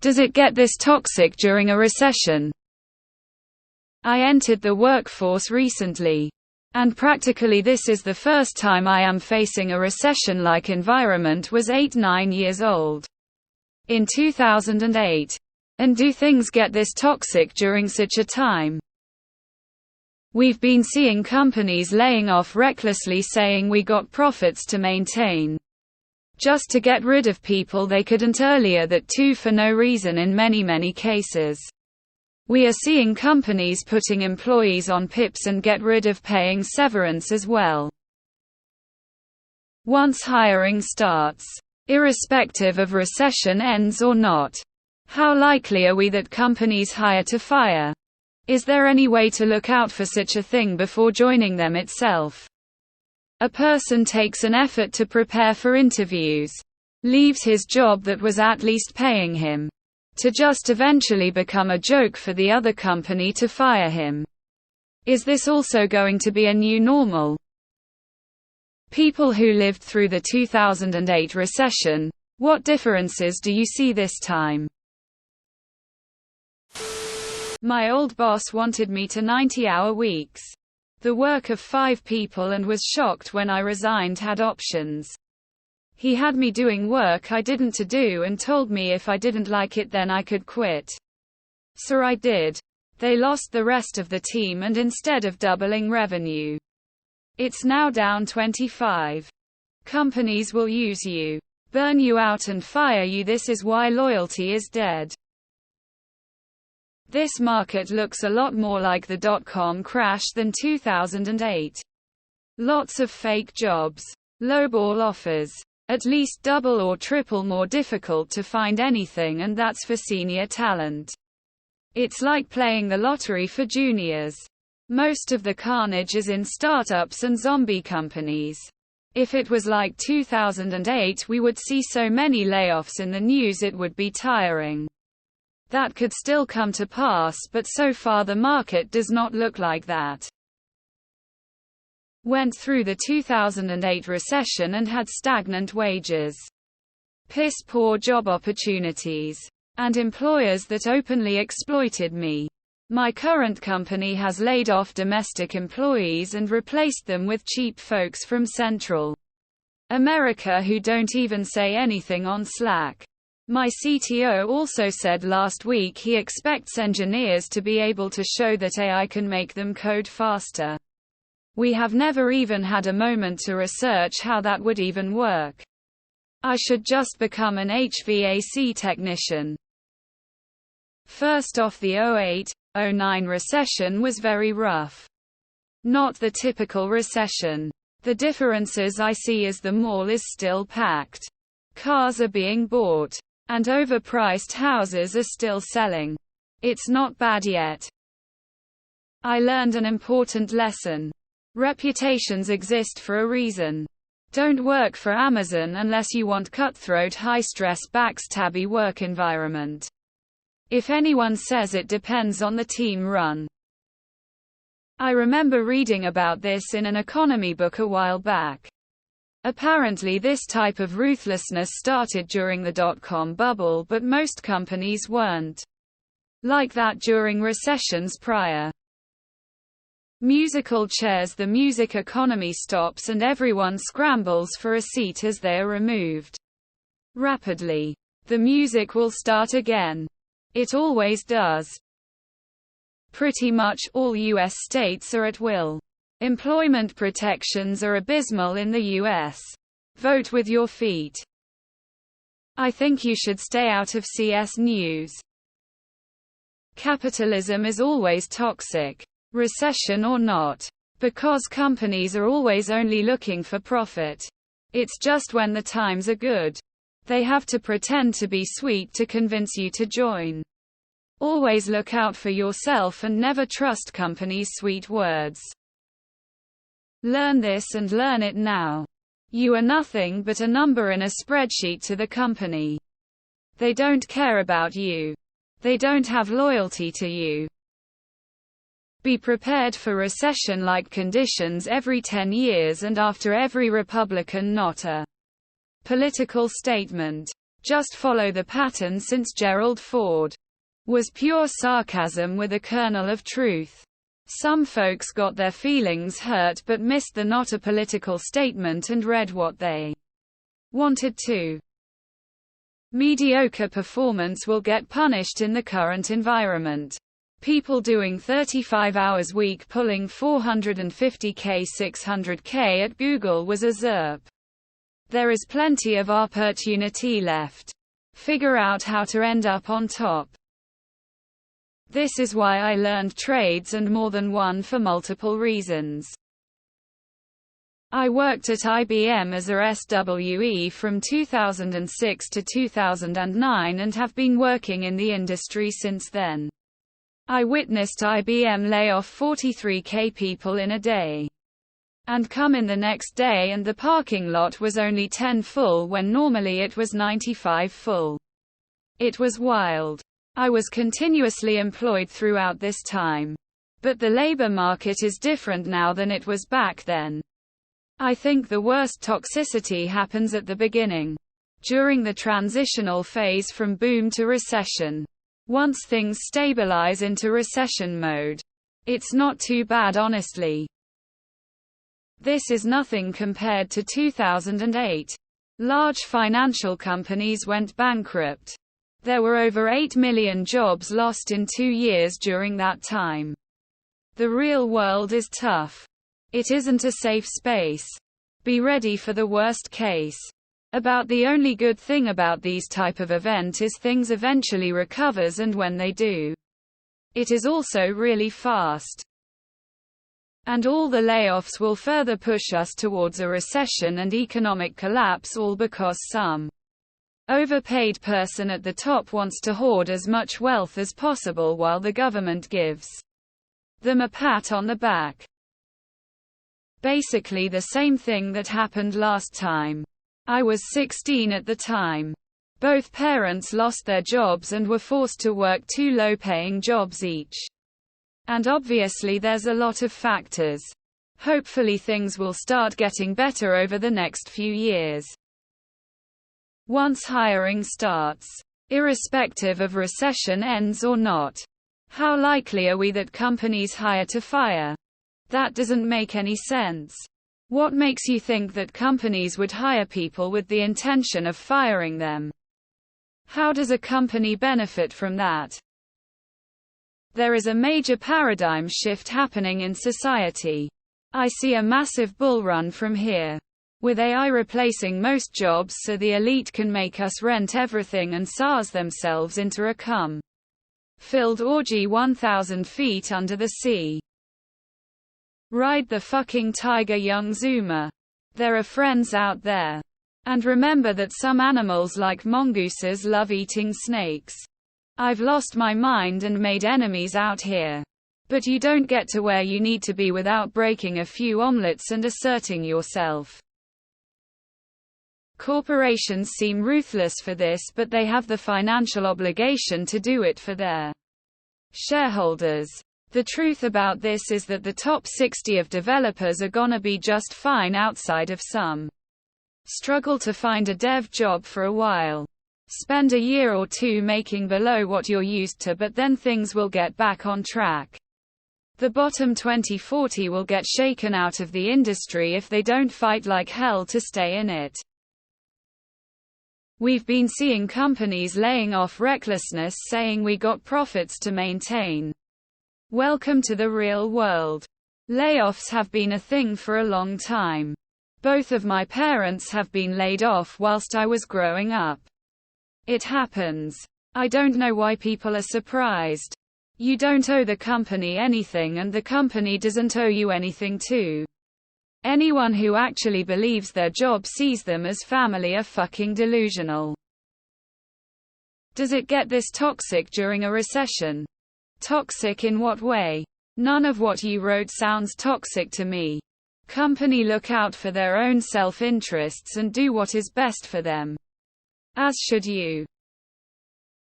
Does it get this toxic during a recession? I entered the workforce recently, and practically this is the first time I am facing a recession-like environment. Was 8-9 years old in 2008. And do things get this toxic during such a time? We've been seeing companies laying off recklessly, saying we got profits to maintain, just to get rid of people they couldn't earlier, that too for no reason in many cases. We are seeing companies putting employees on PIPs and get rid of paying severance as well once hiring starts, irrespective of recession ends or not. How likely are we that companies hire to fire? Is there any way to look out for such a thing before joining them itself? A person takes an effort to prepare for interviews, leaves his job that was at least paying him, to just eventually become a joke for the other company to fire him. Is this also going to be a new normal? People who lived through the 2008 recession, what differences do you see this time? My old boss wanted me to 90-hour weeks, the work of 5 people, and was shocked when I resigned. Had options. He had me doing work I didn't to do and told me if I didn't like it then I could quit. So I did. They lost the rest of the team, and instead of doubling revenue, it's now down 25. Companies will use you, burn you out and fire you. This is why loyalty is dead. This market looks a lot more like the dot-com crash than 2008. Lots of fake jobs, lowball offers, at least double or triple more difficult to find anything, and that's for senior talent. It's like playing the lottery for juniors. Most of the carnage is in startups and zombie companies. If it was like 2008, we would see so many layoffs in the news it would be tiring. That could still come to pass, but so far the market does not look like that. Went through the 2008 recession and had stagnant wages, piss-poor job opportunities, and employers that openly exploited me. My current company has laid off domestic employees and replaced them with cheap folks from Central America who don't even say anything on Slack. My CTO also said last week he expects engineers to be able to show that AI can make them code faster. We have never even had a moment to research how that would even work. I should just become an HVAC technician. First off, the 2008-2009 recession was very rough. Not the typical recession. The differences I see is the mall is still packed. Cars are being bought. And overpriced houses are still selling. It's not bad yet. I learned an important lesson. Reputations exist for a reason. Don't work for Amazon unless you want cutthroat, high-stress, backstabby work environment. If anyone says it depends on the team run. I remember reading about this in an economy book a while back. Apparently this type of ruthlessness started during the dot-com bubble, but most companies weren't like that during recessions prior. Musical chairs. The music economy stops and everyone scrambles for a seat as they are removed. Rapidly, the music will start again. It always does. Pretty much all US states are at will. Employment protections are abysmal in the US. Vote with your feet. I think you should stay out of CS News. Capitalism is always toxic, recession or not, because companies are always only looking for profit. It's just when the times are good, they have to pretend to be sweet to convince you to join. Always look out for yourself and never trust companies' sweet words. Learn this and learn it now. You are nothing but a number in a spreadsheet to the company. They don't care about you. They don't have loyalty to you. Be prepared for recession-like conditions every 10 years and after every Republican, not a political statement. Just follow the pattern since Gerald Ford was pure sarcasm with a kernel of truth. Some folks got their feelings hurt but missed the not a political statement and read what they wanted to. Mediocre performance will get punished in the current environment. People doing 35 hours week pulling 450k 600k at Google was a ZERP. There is plenty of opportunity left. Figure out how to end up on top. This is why I learned trades and more than one for multiple reasons. I worked at IBM as a SWE from 2006 to 2009 and have been working in the industry since then. I witnessed IBM lay off 43k people in a day. And come in the next day and the parking lot was only 10 full when normally it was 95 full. It was wild. I was continuously employed throughout this time. But the labor market is different now than it was back then. I think the worst toxicity happens at the beginning. During the transitional phase from boom to recession. Once things stabilize into recession mode. It's not too bad honestly. This is nothing compared to 2008. Large financial companies went bankrupt. There were over 8 million jobs lost in 2 years during that time. The real world is tough. It isn't a safe space. Be ready for the worst case. About the only good thing about these type of event is things eventually recovers, and when they do, it is also really fast. And all the layoffs will further push us towards a recession and economic collapse, all because some overpaid person at the top wants to hoard as much wealth as possible while the government gives them a pat on the back. Basically the same thing that happened last time. I was 16 at the time. Both parents lost their jobs and were forced to work 2 low-paying jobs each. And obviously there's a lot of factors. Hopefully things will start getting better over the next few years. Once hiring starts, irrespective of recession ends or not, how likely are we that companies hire to fire? That doesn't make any sense. What makes you think that companies would hire people with the intention of firing them? How does a company benefit from that? There is a major paradigm shift happening in society. I see a massive bull run from here. With AI replacing most jobs so the elite can make us rent everything and SARS themselves into a filled orgy 1,000 feet under the sea. Ride the fucking tiger, young Zoomer. There are friends out there. And remember that some animals like mongooses love eating snakes. I've lost my mind and made enemies out here. But you don't get to where you need to be without breaking a few omelets and asserting yourself. Corporations seem ruthless for this, but they have the financial obligation to do it for their shareholders. The truth about this is that the top 60 of developers are gonna be just fine outside of some struggle to find a dev job for a while. Spend a year or two making below what you're used to, but then things will get back on track. The bottom 20-40 will get shaken out of the industry if they don't fight like hell to stay in it. We've been seeing companies laying off recklessness, saying we got profits to maintain. Welcome to the real world. Layoffs have been a thing for a long time. Both of my parents have been laid off whilst I was growing up. It happens. I don't know why people are surprised. You don't owe the company anything, and the company doesn't owe you anything too. Anyone who actually believes their job sees them as family are fucking delusional. Does it get this toxic during a recession? Toxic in what way? None of what you wrote sounds toxic to me. Company look out for their own self-interests and do what is best for them. As should you.